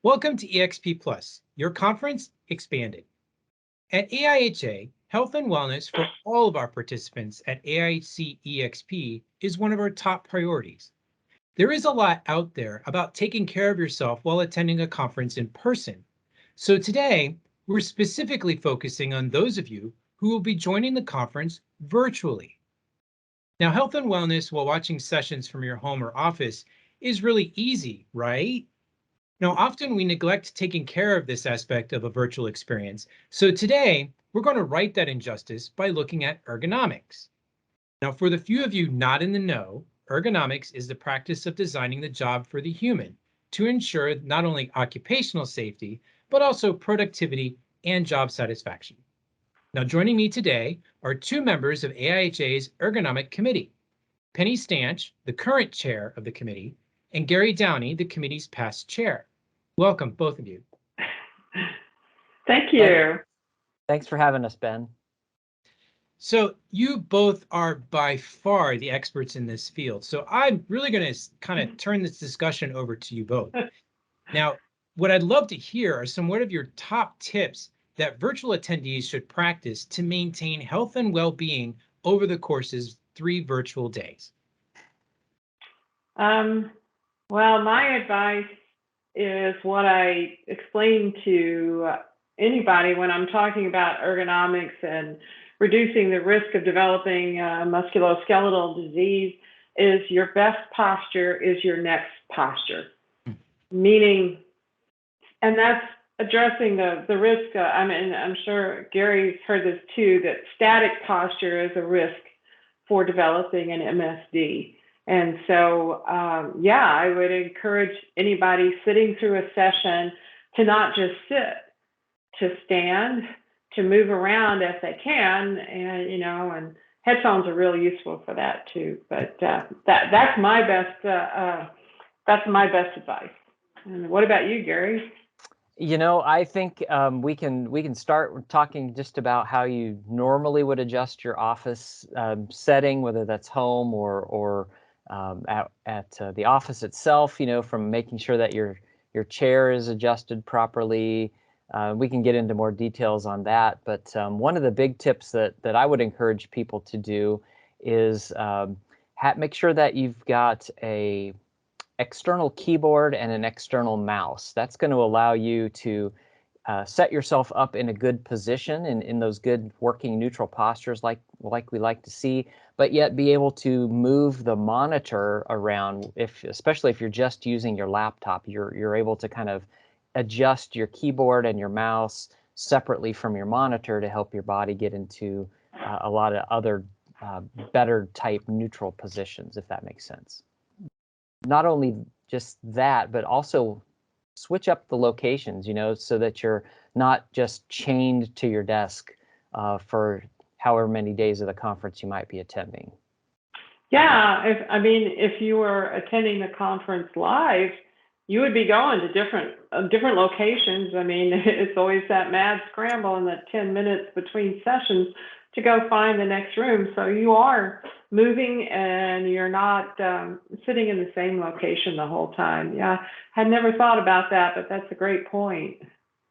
Welcome to EXP Plus, your conference expanded. At AIHA, health and wellness for all of our participants at AIHce EXP is one of our top priorities. There is a lot out there about taking care of yourself while attending a conference in person. So today, we're specifically focusing on those of you who will be joining the conference virtually. Now, health and wellness while watching sessions from your home or office is really easy, right? Now, often we neglect taking care of this aspect of a virtual experience. So today, we're going to right that injustice by looking at ergonomics. Now, for the few of you not in the know, ergonomics is the practice of designing the job for the human to ensure not only occupational safety, but also productivity and job satisfaction. Now, joining me today are two members of AIHA's Ergonomic Committee, Penney Stanch, the current chair of the committee, and Gary Downey, the committee's past chair. Welcome, both of you. Thank you. Thanks for having us, Ben. So you both are by far the experts in this field. So I'm really going to kind of turn this discussion over to you both. Now, what I'd love to hear are some of your top tips that virtual attendees should practice to maintain health and well-being over the course's 3 virtual days. Well, my advice is what I explain to anybody when I'm talking about ergonomics and reducing the risk of developing musculoskeletal disease is your best posture is your next posture. Meaning, and that's addressing the risk. I mean, I'm sure Gary's heard this too, that static posture is a risk for developing an MSD. And so, yeah, I would encourage anybody sitting through a session to not just sit, to stand, to move around if they can, and and headphones are really useful for that too. But that's my best advice. And what about you, Gary? I think we can start talking just about how you normally would adjust your office setting, whether that's home or at the office itself, from making sure that your chair is adjusted properly. We can get into more details on that, but one of the big tips that I would encourage people to do is make sure that you've got a external keyboard and an external mouse. That's going to allow you to set yourself up in a good position and in those good working neutral postures like we like to see, but yet be able to move the monitor around. Especially if you're just using your laptop, you're able to kind of adjust your keyboard and your mouse separately from your monitor to help your body get into a lot of other better type neutral positions, if that makes sense. Not only just that, but also switch up the locations, so that you're not just chained to your desk for however many days of the conference you might be attending. Yeah, if you were attending the conference live, you would be going to different locations. I mean, it's always that mad scramble in the 10 minutes between sessions to go find the next room. So you are moving and you're not sitting in the same location the whole time. Yeah, had never thought about that, but that's a great point.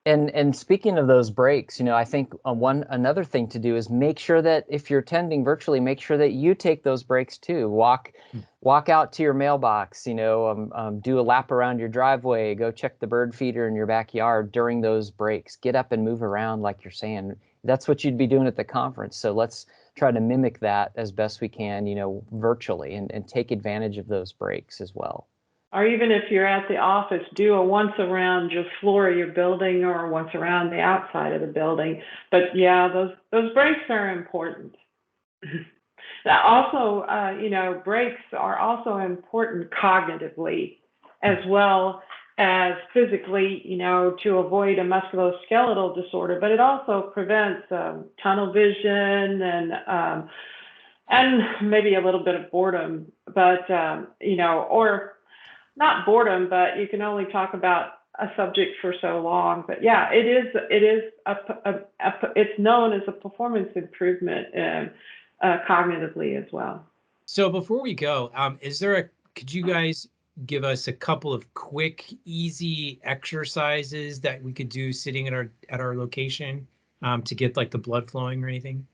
And speaking of those breaks, I think another thing to do is make sure that if you're attending virtually, make sure that you take those breaks too. Walk out to your mailbox, do a lap around your driveway, go check the bird feeder in your backyard during those breaks. Get up and move around like you're saying. That's what you'd be doing at the conference. So let's try to mimic that as best we can, virtually and take advantage of those breaks as well. Or even if you're at the office, do a once around your floor of your building or once around the outside of the building. But yeah, those breaks are important. Also, breaks are also important cognitively as well as physically, to avoid a musculoskeletal disorder. But it also prevents tunnel vision and maybe a little bit of boredom. But or not boredom, but you can only talk about a subject for so long. But yeah, it's known as a performance improvement cognitively as well. So before we go, could you guys give us a couple of quick, easy exercises that we could do sitting at our location to get like the blood flowing or anything?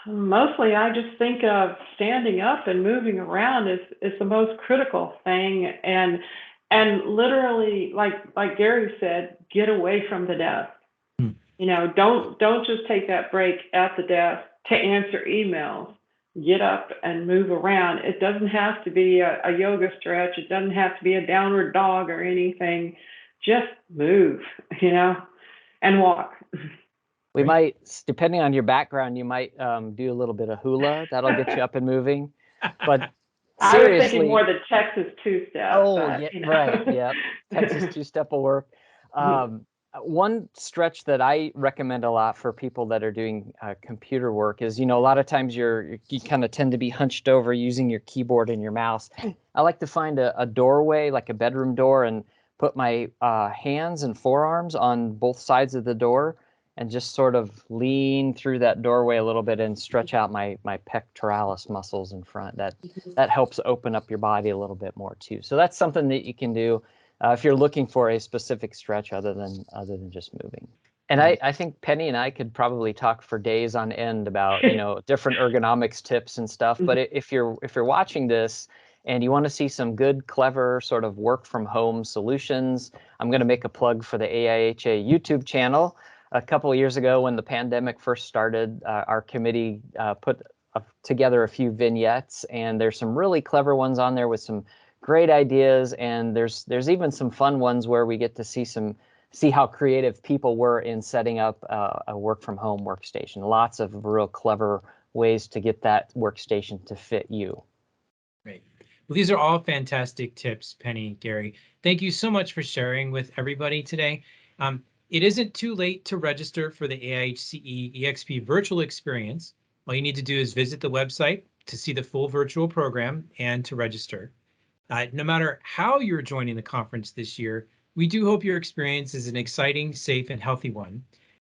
Mostly, I just think of standing up and moving around is the most critical thing, and literally, like Gary said, get away from the desk. Hmm. You know, don't just take that break at the desk to answer emails. Get up and move around. It doesn't have to be a yoga stretch. It doesn't have to be a downward dog or anything. Just move, you know, and walk. We Right. might, depending on your background, you might do a little bit of hula. That'll get you up and moving. But I was thinking seriously, more the Texas two-step. oh, But, yeah, you know. right, yep. Texas two-step will work. One stretch that I recommend a lot for people that are doing computer work is, you know, a lot of times you kind of tend to be hunched over using your keyboard and your mouse. I like to find a doorway, like a bedroom door, and put my hands and forearms on both sides of the door and just sort of lean through that doorway a little bit and stretch out my pectoralis muscles in front. That helps open up your body a little bit more too. So that's something that you can do if you're looking for a specific stretch other than just moving. And I think Penny and I could probably talk for days on end about, you know, different ergonomics tips and stuff. But if you're watching this and you want to see some good, clever sort of work from home solutions, I'm going to make a plug for the AIHA YouTube channel. A couple of years ago, when the pandemic first started, our committee put together a few vignettes, and there's some really clever ones on there with some great ideas, and there's even some fun ones where we get to see how creative people were in setting up a work from home workstation. Lots of real clever ways to get that workstation to fit you. Great. Well, these are all fantastic tips, Penny, Gary. Thank you so much for sharing with everybody today. It isn't too late to register for the AIHce EXP virtual experience. All you need to do is visit the website to see the full virtual program and to register. No matter how you're joining the conference this year, we do hope your experience is an exciting, safe, and healthy one.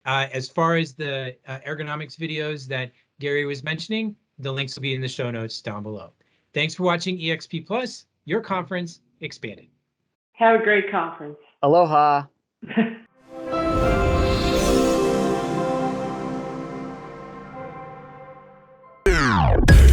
As far as the ergonomics videos that Gary was mentioning, the links will be in the show notes down below. Thanks for watching EXP Plus, your conference expanded. Have a great conference. Aloha. Yeah.